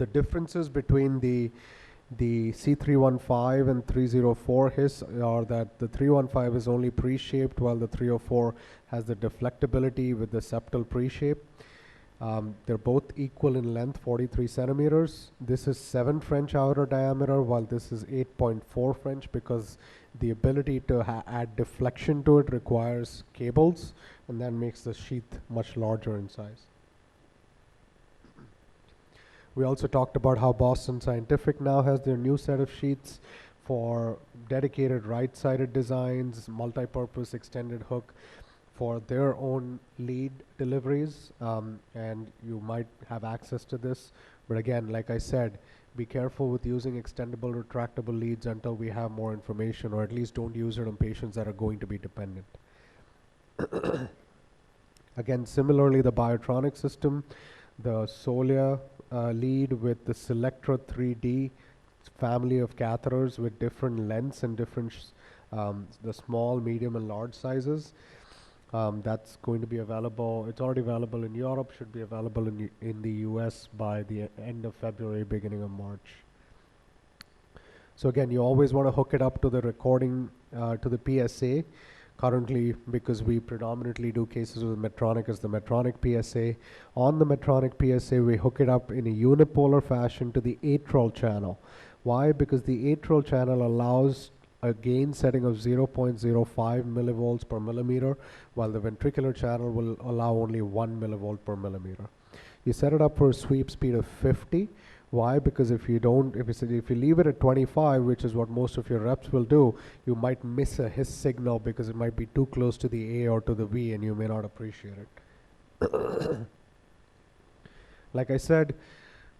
The differences between the C315 and 304 His are that the 315 is only pre-shaped while the 304 has the deflectability with the septal pre-shape. They're both equal in length, 43 centimeters. This is 7 French outer diameter while this is 8.4 French, because the ability to add deflection to it requires cables, and that makes the sheath much larger in size. We also talked about how Boston Scientific now has their new set of sheets for dedicated right-sided designs, multi-purpose extended hook for their own lead deliveries, and you might have access to this. But again, like I said, be careful with using extendable, retractable leads until we have more information, or at least don't use it on patients that are going to be dependent. Again, similarly, the Biotronic system, the Solia lead with the Selectra 3D family of catheters with different lengths and different the small, medium, and large sizes. That's going to be available. It's already available in Europe, should be available in the US by the end of February, beginning of March. So again, you always want to hook it up to the recording, to the PSA. Currently, because we predominantly do cases with Medtronic, as the Medtronic PSA. On the Medtronic PSA, we hook it up in a unipolar fashion to the atrial channel. Why? Because the atrial channel allows a gain setting of 0.05 millivolts per millimeter, while the ventricular channel will allow only 1 millivolt per millimeter. You set it up for a sweep speed of 50. Why? Because if you leave it at 25, which is what most of your reps will do, you might miss a His signal because it might be too close to the A or to the V, and you may not appreciate it. Like I said,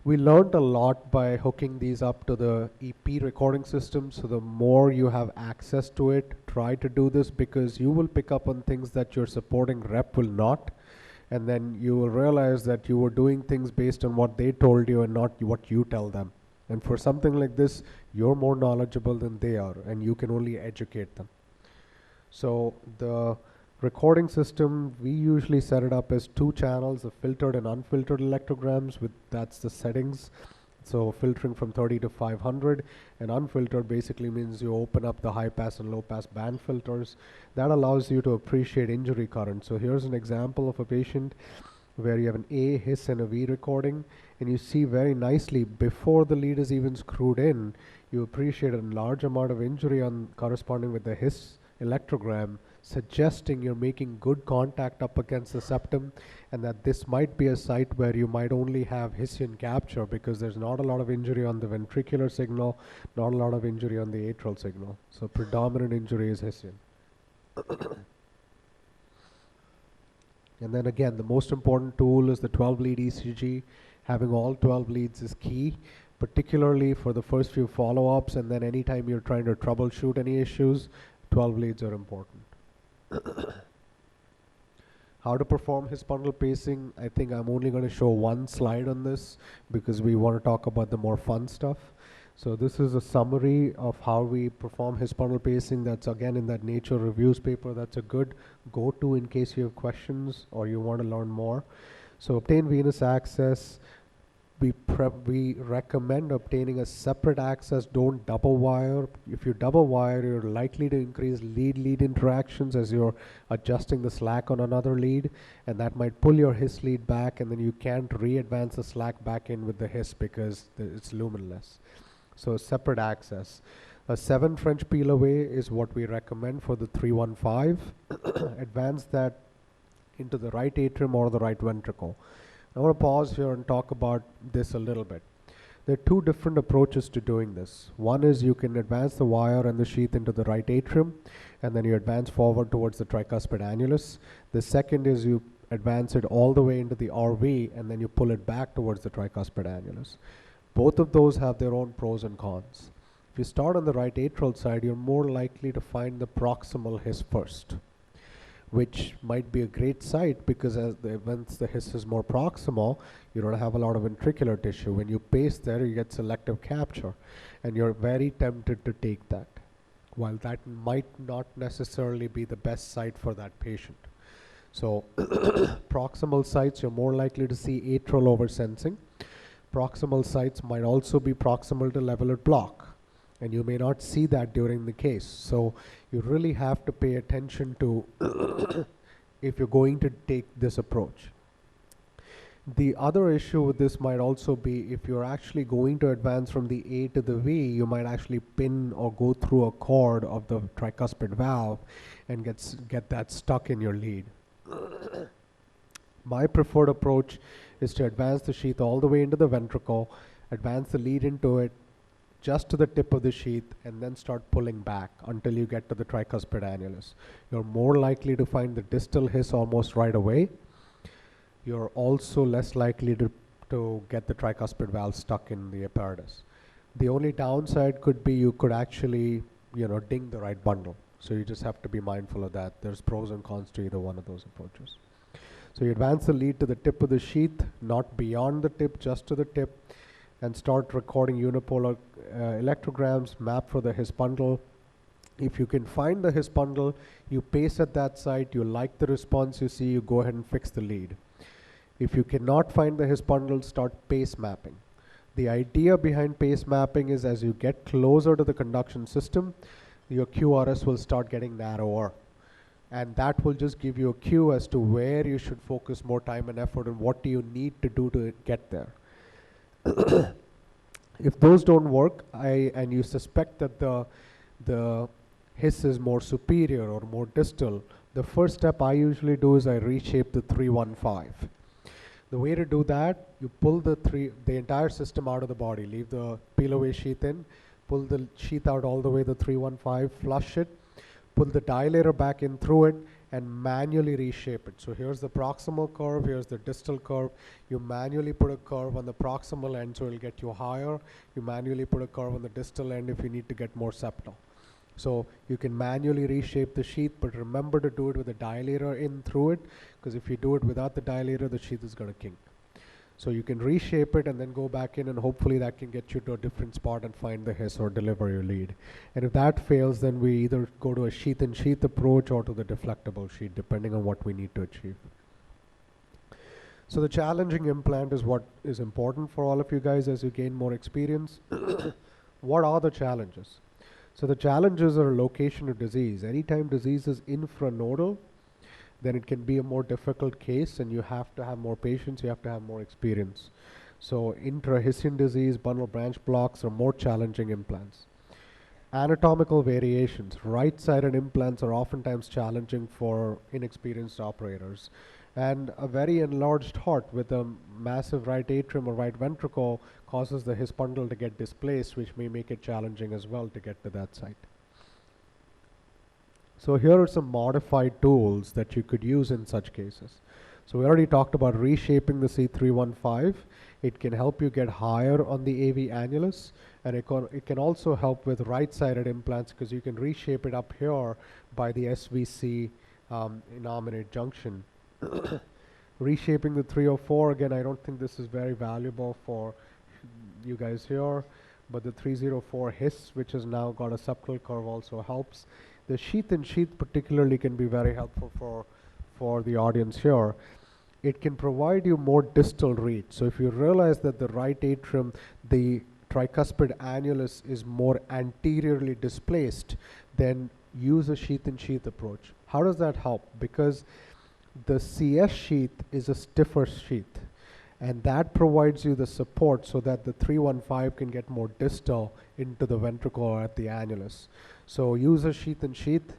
we learned a lot by hooking these up to the EP recording system. So the more you have access to it, try to do this, because you will pick up on things that your supporting rep will not. And then you will realize that you were doing things based on what they told you and not what you tell them. And for something like this, you're more knowledgeable than they are, and you can only educate them. So the recording system, we usually set it up as 2 channels of filtered and unfiltered electrograms. That's the settings. So filtering from 30 to 500, and unfiltered basically means you open up the high pass and low pass band filters. That allows you to appreciate injury current. So here's an example of a patient where you have an A, His, and a V recording, and you see very nicely before the lead is even screwed in, you appreciate a large amount of injury corresponding with the His electrogram, suggesting you're making good contact up against the septum, and that this might be a site where you might only have Hisian capture, because there's not a lot of injury on the ventricular signal, not a lot of injury on the atrial signal. So predominant injury is Hisian. And then again, the most important tool is the 12 lead ECG. Having all 12 leads is key, particularly for the first few follow-ups, and then anytime you're trying to troubleshoot any issues, 12 leads are important. How to perform Hispano pacing, I think I'm only going to show one slide on this because we want to talk about the more fun stuff. So this is a summary of how we perform Hispano pacing. That's again in that Nature Reviews paper. That's a good go-to in case you have questions or you want to learn more. So obtain venous access. We recommend obtaining a separate access. Don't double wire. If you double wire, you're likely to increase lead-lead interactions as you're adjusting the slack on another lead, and that might pull your His lead back, and then you can't re-advance the slack back in with the His because it's lumenless. So separate access. A 7 French peel away is what we recommend for the 315. Advance that into the right atrium or the right ventricle. I want to pause here and talk about this a little bit. There are 2 different approaches to doing this. One is you can advance the wire and the sheath into the right atrium, and then you advance forward towards the tricuspid annulus. The second is you advance it all the way into the RV, and then you pull it back towards the tricuspid annulus. Both of those have their own pros and cons. If you start on the right atrial side, you're more likely to find the proximal His first, which might be a great site because once the His is more proximal, you don't have a lot of ventricular tissue. When you pace there, you get selective capture, and you're very tempted to take that, while that might not necessarily be the best site for that patient. So proximal sites, you're more likely to see atrial oversensing. Proximal sites might also be proximal to leveler block, and you may not see that during the case. So you really have to pay attention to if you're going to take this approach. The other issue with this might also be if you're actually going to advance from the A to the V, you might actually pin or go through a cord of the tricuspid valve and get that stuck in your lead. My preferred approach is to advance the sheath all the way into the ventricle, advance the lead into it just to the tip of the sheath, and then start pulling back until you get to the tricuspid annulus. You're more likely to find the distal hiss almost right away. You're also less likely to get the tricuspid valve stuck in the apparatus. The only downside could be you could actually, ding the right bundle. So you just have to be mindful of that. There's pros and cons to either one of those approaches. So you advance the lead to the tip of the sheath, not beyond the tip, just to the tip, and start recording unipolar electrograms, map for the His bundle. If you can find the His bundle, you pace at that site, you like the response you see, you go ahead and fix the lead. If you cannot find the His bundle, start pace mapping. The idea behind pace mapping is as you get closer to the conduction system, your QRS will start getting narrower. And that will just give you a cue as to where you should focus more time and effort and what do you need to do to get there. If those don't work, and you suspect that the hiss is more superior or more distal, the first step I usually do is I reshape the 315. The way to do that, you pull the entire system out of the body, leave the peel away sheath in, pull the sheath out all the way to 315, flush it, pull the dilator back in through it, and manually reshape it. So here's the proximal curve, here's the distal curve. You manually put a curve on the proximal end so it'll get you higher. You manually put a curve on the distal end if you need to get more septal. So you can manually reshape the sheath, but remember to do it with the dilator in through it, because if you do it without the dilator, the sheath is going to kink. So you can reshape it and then go back in, and hopefully that can get you to a different spot and find the hiss or deliver your lead. And if that fails, then we either go to a sheath-in-sheath approach or to the deflectable sheath, depending on what we need to achieve. So the challenging implant is what is important for all of you guys as you gain more experience. What are the challenges? So the challenges are location of disease. Anytime disease is infranodal, then it can be a more difficult case, and you have to have more patience, you have to have more experience. So intrahissian disease, bundle branch blocks are more challenging implants. Anatomical variations. Right-sided implants are oftentimes challenging for inexperienced operators. And a very enlarged heart with a massive right atrium or right ventricle causes the His bundle to get displaced, which may make it challenging as well to get to that site. So here are some modified tools that you could use in such cases. So we already talked about reshaping the C315. It can help you get higher on the AV annulus, and it can also help with right-sided implants because you can reshape it up here by the SVC innominate junction. Reshaping the 304, again, I don't think this is very valuable for you guys here, but the 304 Hiss, which has now got a septal curve, also helps. The sheath-in-sheath particularly can be very helpful for the audience here. It can provide you more distal reach. So if you realize that the right atrium, the tricuspid annulus is more anteriorly displaced, then use a sheath-in-sheath approach. How does that help? Because the CS sheath is a stiffer sheath, and that provides you the support so that the 315 can get more distal into the ventricle or at the annulus. So use a sheath-in-sheath.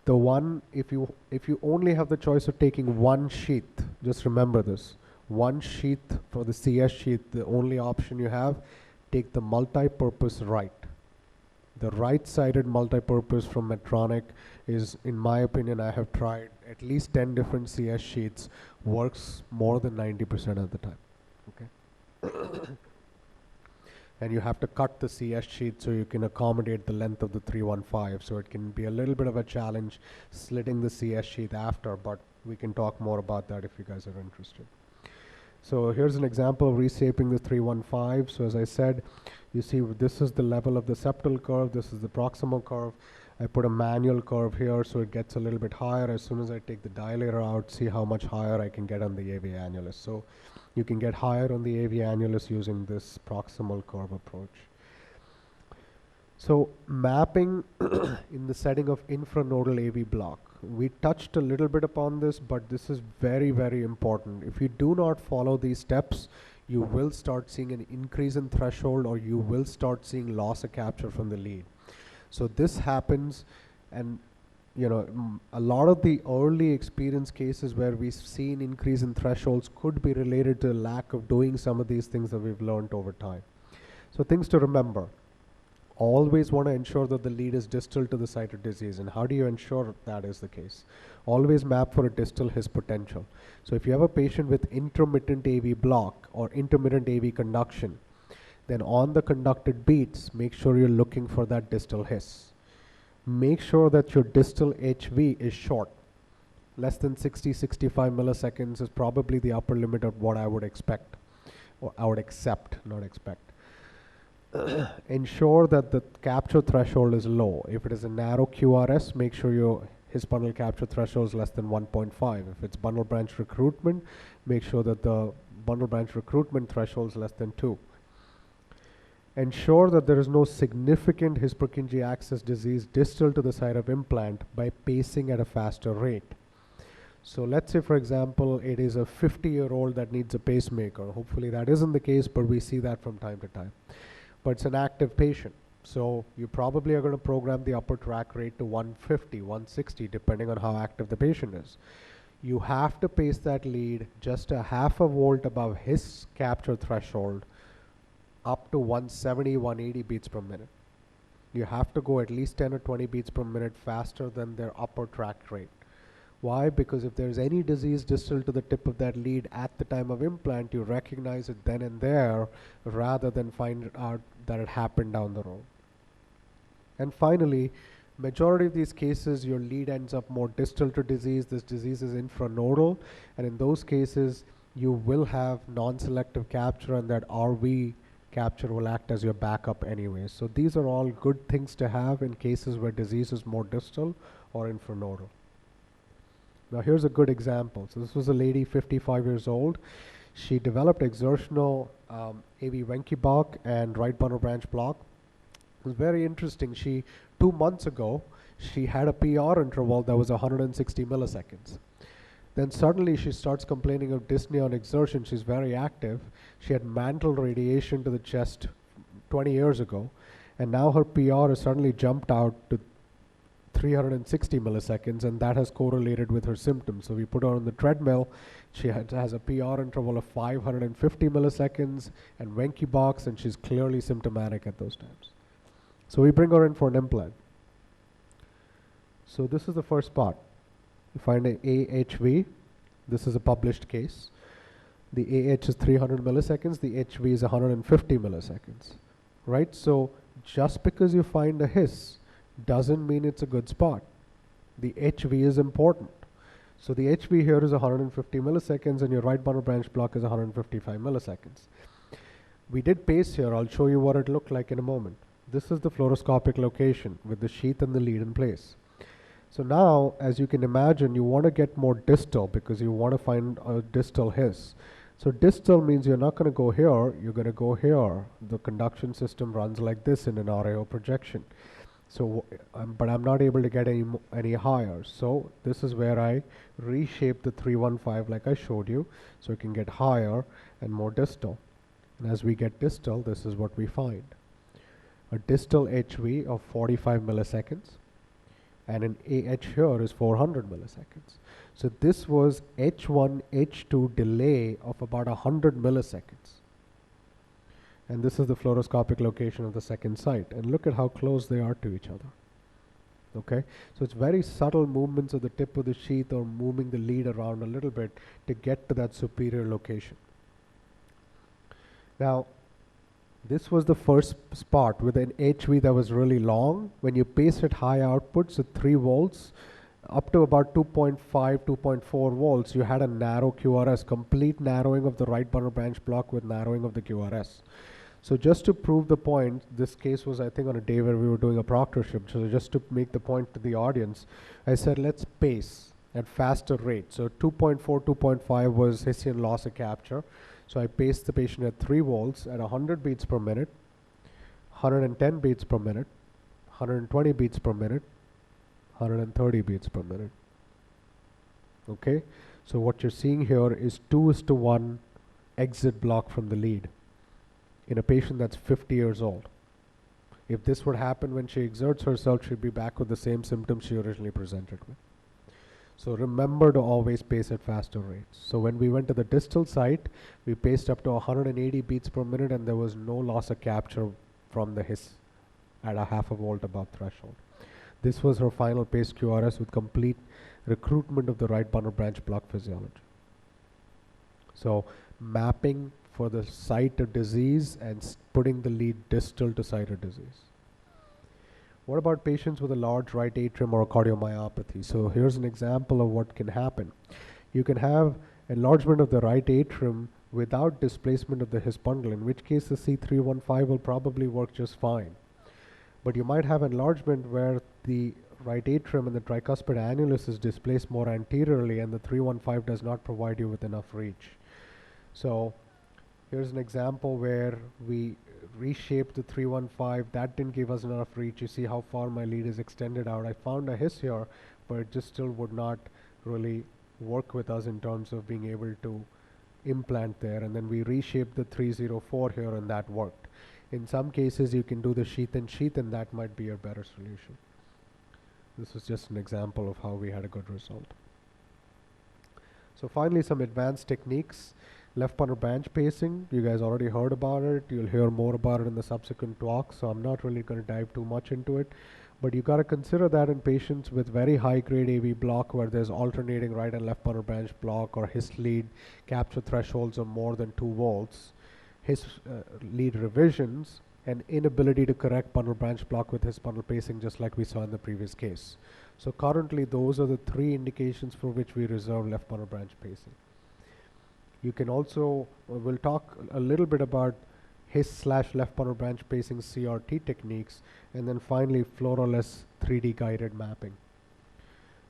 The one, if you only have the choice of taking one sheath, just remember this, one sheath for the CS sheath, the only option you have, take the multi-purpose right. The right-sided multi-purpose from Medtronic is, in my opinion, I have tried at least 10 different CS sheets, works more than 90% of the time, okay? And you have to cut the CS sheet so you can accommodate the length of the 315. So it can be a little bit of a challenge slitting the CS sheet after, but we can talk more about that if you guys are interested. So here's an example of reshaping the 315. So as I said, you see this is the level of the septal curve, this is the proximal curve. I put a manual curve here so it gets a little bit higher. As soon as I take the dilator out, see how much higher I can get on the AV annulus. So you can get higher on the AV annulus using this proximal curve approach. So mapping in the setting of infranodal AV block. We touched a little bit upon this, but this is very, very important. If you do not follow these steps, you will start seeing an increase in threshold, or you will start seeing loss of capture from the lead. So this happens, and a lot of the early experience cases where we've seen increase in thresholds could be related to lack of doing some of these things that we've learned over time. So things to remember. Always want to ensure that the lead is distal to the site of disease. And how do you ensure that is the case? Always map for a distal His potential. So if you have a patient with intermittent AV block or intermittent AV conduction, then on the conducted beats, make sure you're looking for that distal His. Make sure that your distal HV is short. Less than 60-65 milliseconds is probably the upper limit of what I would expect, or I would accept, not expect. Ensure that the capture threshold is low. If it is a narrow QRS, make sure your Hispano capture threshold is less than 1.5. If it's bundle branch recruitment, make sure that the bundle branch recruitment threshold is less than 2. Ensure that there is no significant Hispano access disease distal to the site of implant by pacing at a faster rate. So let's say, for example, it is a 50-year-old that needs a pacemaker. Hopefully that isn't the case, but we see that from time to time. But it's an active patient. So you probably are going to program the upper track rate to 150, 160, depending on how active the patient is. You have to pace that lead just a half a volt above his capture threshold, up to 170, 180 beats per minute. You have to go at least 10 or 20 beats per minute faster than their upper track rate. Why? Because if there's any disease distal to the tip of that lead at the time of implant, you recognize it then and there rather than find out that it happened down the road. And finally, majority of these cases, your lead ends up more distal to disease. This disease is infranodal, and in those cases, you will have non-selective capture, and that RV capture will act as your backup anyway. So these are all good things to have in cases where disease is more distal or infranodal. Now here's a good example. So this was a lady, 55 years old. She developed exertional AV Wenckebach and right bundle branch block. It was very interesting. 2 months ago, she had a PR interval that was 160 milliseconds. Then suddenly she starts complaining of dyspnea on exertion. She's very active. She had mantle radiation to the chest 20 years ago, and now her PR has suddenly jumped out to 360 milliseconds, and that has correlated with her symptoms. So we put her on the treadmill. She has a PR interval of 550 milliseconds and Wenckebachs, and she's clearly symptomatic at those times. So we bring her in for an implant. So this is the first part. You find an AHV. This is a published case. The AH is 300 milliseconds. The HV is 150 milliseconds. Right? So just because you find a His doesn't mean it's a good spot. The HV is important. So the HV here is 150 milliseconds, and your right bundle branch block is 155 milliseconds. We did pace here. I'll show you what it looked like in a moment. This is the fluoroscopic location with the sheath and the lead in place. So now, as you can imagine, you want to get more distal because you want to find a distal His. So distal means you're not going to go here, you're going to go here. The conduction system runs like this in an RAO projection. So, but I'm not able to get any higher. So this is where I reshape the 315 like I showed you, so it can get higher and more distal. And as we get distal, this is what we find. A distal HV of 45 milliseconds, and an AH here is 400 milliseconds. So this was H1, H2 delay of about 100 milliseconds. And this is the fluoroscopic location of the second site. And look at how close they are to each other. Okay, so it's very subtle movements of the tip of the sheath or moving the lead around a little bit to get to that superior location. Now, this was the first spot with an HV that was really long. When you pace it high outputs at 3 volts, up to about 2.5, 2.4 volts, you had a narrow QRS, complete narrowing of the right bundle branch block with narrowing of the QRS. So just to prove the point, this case was, I think, on a day where we were doing a proctorship. So just to make the point to the audience, I said, let's pace at faster rate. So 2.4, 2.5 was Hessian loss of capture. So I paced the patient at 3 volts at 100 beats per minute, 110 beats per minute, 120 beats per minute, 130 beats per minute. Okay? So what you're seeing here is 2:1 exit block from the lead in a patient that's 50 years old. If this would happen when she exerts herself, she'd be back with the same symptoms she originally presented with. So remember to always pace at faster rates. So when we went to the distal site, we paced up to 180 beats per minute and there was no loss of capture from the His at a half a volt above threshold. This was her final pace QRS with complete recruitment of the right bundle branch block physiology. So mapping for the site of disease and putting the lead distal to site of disease. What about patients with a large right atrium or a cardiomyopathy? So here's an example of what can happen. You can have enlargement of the right atrium without displacement of the His bundle, in which case the C315 will probably work just fine. But you might have enlargement where the right atrium and the tricuspid annulus is displaced more anteriorly and the 315 does not provide you with enough reach. So here's an example where we reshaped the 315. That didn't give us enough reach. You see how far my lead is extended out. I found a His here, but it just still would not really work with us in terms of being able to implant there. And then we reshaped the 304 here and that worked. In some cases you can do the sheath and that might be a better solution. This was just an example of how we had a good result. So finally, some advanced techniques. Left bundle branch pacing, you guys already heard about it. You'll hear more about it in the subsequent talks, so I'm not really going to dive too much into it. But you got to consider that in patients with very high grade AV block where there's alternating right and left bundle branch block, or His lead capture thresholds of more than 2 volts, His lead revisions, and inability to correct bundle branch block with His bundle pacing, just like we saw in the previous case. So currently those are the 3 indications for which we reserve left bundle branch pacing. You can also, we'll talk a little bit about His/left bundle branch pacing CRT techniques, and then finally fluoroless 3D guided mapping.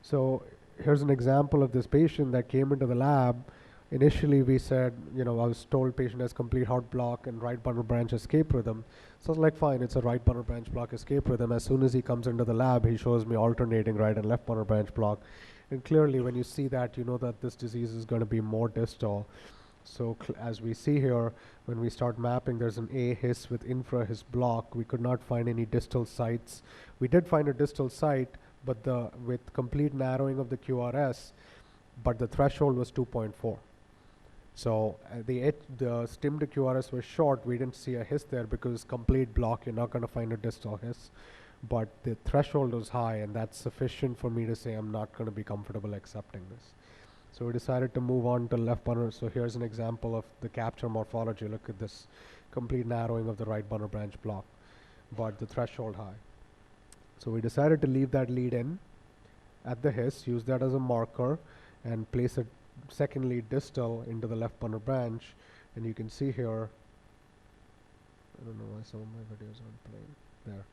So here's an example of this patient that came into the lab. Initially we said, I was told patient has complete heart block and right bundle branch escape rhythm. So I was like, fine, it's a right bundle branch block escape rhythm. As soon as he comes into the lab, he shows me alternating right and left bundle branch block. And clearly when you see that, you know that this disease is going to be more distal. So as we see here, when we start mapping, there's an A His with infra His block. We could not find any distal sites. We did find a distal site, but with complete narrowing of the QRS, but the threshold was 2.4. So the stim to QRS was short. We didn't see a His there because complete block, you're not going to find a distal His. But the threshold was high, and that's sufficient for me to say I'm not going to be comfortable accepting this. So we decided to move on to left bundle. So here's an example of the capture morphology. Look at this complete narrowing of the right bundle branch block, but the threshold high. So we decided to leave that lead in at the His, use that as a marker, and place a second lead distal into the left bundle branch. And you can see here, I don't know why some of my videos aren't playing there.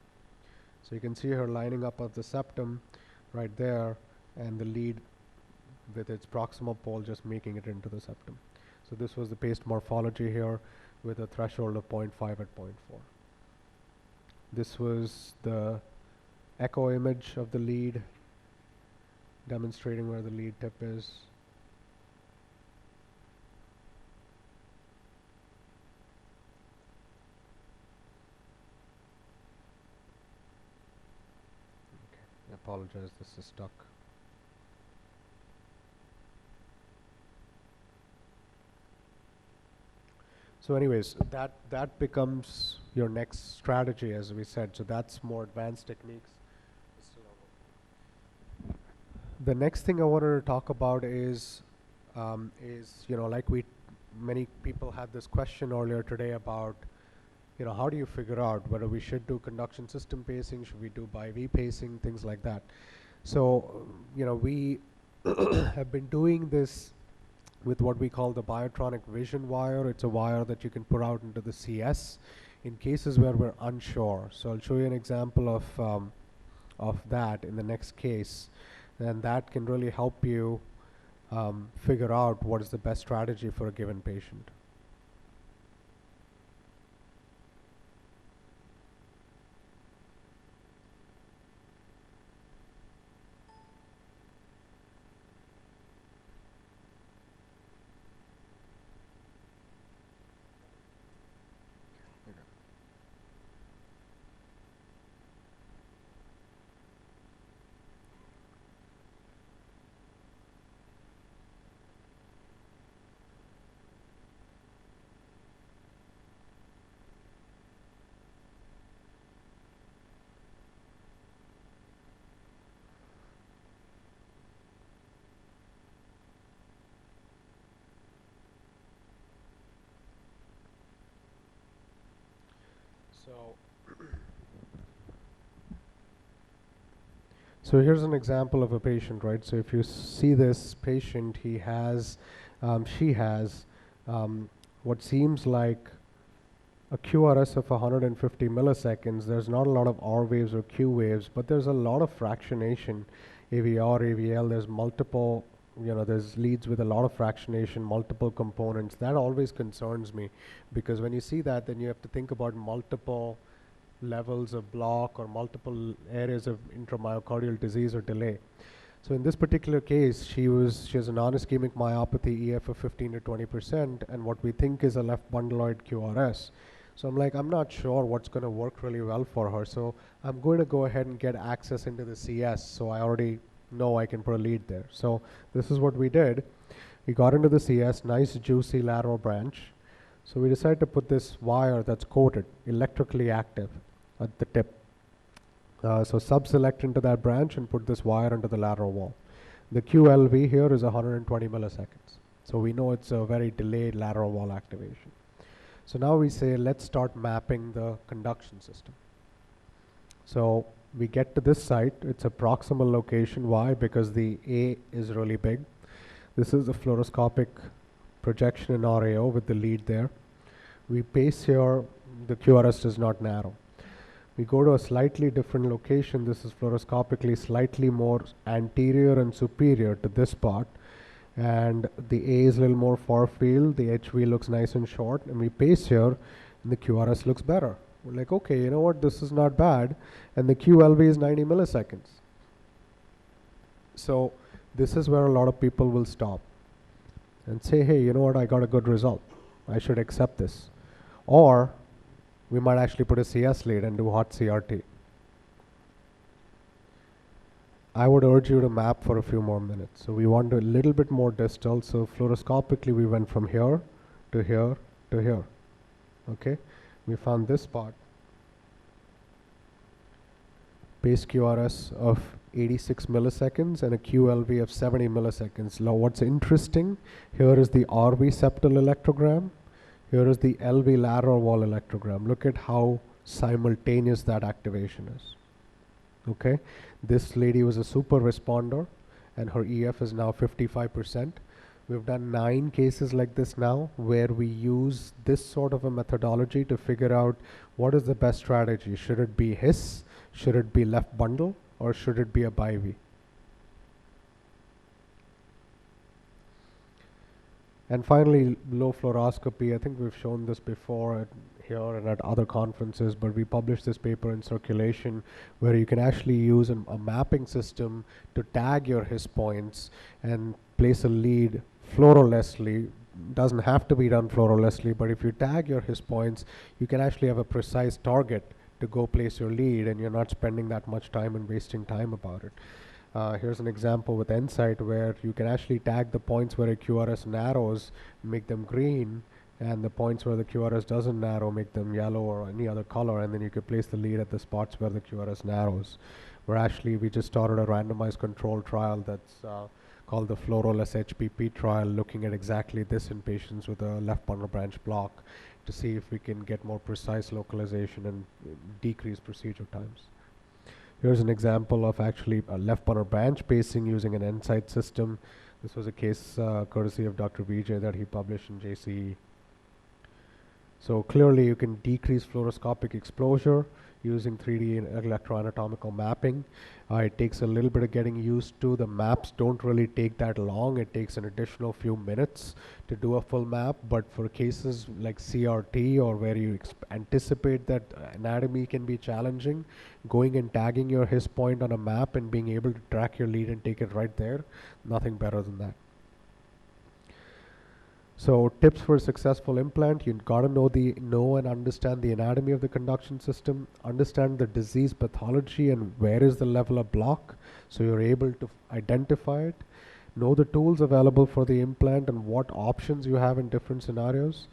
So you can see her lining up of the septum right there, and the lead with its proximal pole just making it into the septum. So this was the paced morphology here with a threshold of 0.5 at 0.4. This was the echo image of the lead, demonstrating where the lead tip is. I apologize, this is stuck. So anyways, that becomes your next strategy, as we said. So that's more advanced techniques. The next thing I wanted to talk about is like many people had this question earlier today about, how do you figure out whether we should do conduction system pacing, should we do BiV pacing, things like that. So, we have been doing this with what we call the biotronic vision wire. It's a wire that you can put out into the CS. in cases where we're unsure. So I'll show you an example of that in the next case, and that can really help you figure out what is the best strategy for a given patient. So, so here's an example of a patient, right? So if you see this patient, she has what seems like a QRS of 150 milliseconds. There's not a lot of R waves or Q waves, but there's a lot of fractionation, AVR, AVL. There's multiple, there's leads with a lot of fractionation, multiple components. That always concerns me, because when you see that, then you have to think about multiple levels of block or multiple areas of intramyocardial disease or delay. So in this particular case, she has a non-ischemic myopathy, EF of 15 to 20%, and what we think is a left bundloid QRS. So I'm like, I'm not sure what's going to work really well for her. So I'm going to go ahead and get access into the CS. So I already know I can put a lead there. So this is what we did. We got into the CS, nice juicy lateral branch. So we decided to put this wire that's coated, electrically active at the tip. So sub-select into that branch and put this wire into the lateral wall. The QLV here is 120 milliseconds. So we know it's a very delayed lateral wall activation. So now we say, let's start mapping the conduction system. So we get to this site. It's a proximal location. Why? Because the A is really big. This is a fluoroscopic projection in RAO with the lead there. We pace here. The QRS is not narrow. We go to a slightly different location. This is fluoroscopically slightly more anterior and superior to this part. And the A is a little more far field. The HV looks nice and short. And we pace here, and the QRS looks better. We're like, okay, you know what? This is not bad. And the QLV is 90 milliseconds. So this is where a lot of people will stop and say, hey, you know what? I got a good result. I should accept this. Or we might actually put a CS lead and do hot CRT. I would urge you to map for a few more minutes. So we want a little bit more distal. So fluoroscopically, we went from here to here to here. Okay, we found this spot. Base QRS of 86 milliseconds and a QLV of 70 milliseconds. Now what's interesting, here is the RV septal electrogram. Here is the LV lateral wall electrogram. Look at how simultaneous that activation is. Okay, this lady was a super responder and her EF is now 55%. We've done 9 cases like this now where we use this sort of a methodology to figure out what is the best strategy. Should it be HIS? Should it be left bundle? Or should it be a BIV? And finally, low fluoroscopy. I think we've shown this before here and at other conferences, but we published this paper in Circulation where you can actually use a mapping system to tag your HIS points and place a lead fluorolessly. Doesn't have to be done fluorolessly, but if you tag your HIS points, you can actually have a precise target to go place your lead, and you're not spending that much time and wasting time about it. Here's an example with EnSight where you can actually tag the points where a QRS narrows, make them green, and the points where the QRS doesn't narrow, make them yellow or any other color, and then you could place the lead at the spots where the QRS narrows. We just started a randomized control trial that's called the fluoroless HPP trial, looking at exactly this in patients with a left bundle branch block to see if we can get more precise localization and decrease procedure times. Here's an example of actually a left bundle branch pacing using an EnSight system. This was a case courtesy of Dr. Vijay that he published in JCE. So clearly you can decrease fluoroscopic exposure using 3D electroanatomical mapping. It takes a little bit of getting used to. The maps don't really take that long. It takes an additional few minutes to do a full map, but for cases like CRT or where you anticipate that anatomy can be challenging, going and tagging your His point on a map and being able to track your lead and take it right there, nothing better than that. So tips for a successful implant: you gotta know and understand the anatomy of the conduction system, understand the disease pathology and where is the level of block, so you're able to identify it, know the tools available for the implant and what options you have in different scenarios,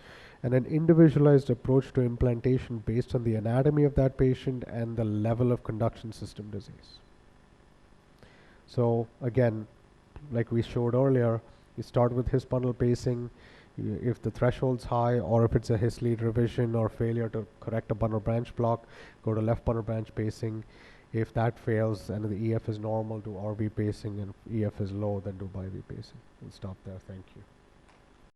and an individualized approach to implantation based on the anatomy of that patient and the level of conduction system disease. So again, like we showed earlier, you start with Hispano pacing. If the threshold's high, or if it's a His lead revision or failure to correct a bundle branch block, go to left bundle branch pacing. If that fails and the EF is normal, do RV pacing, and if EF is low, then do BIV pacing. We'll stop there. Thank you.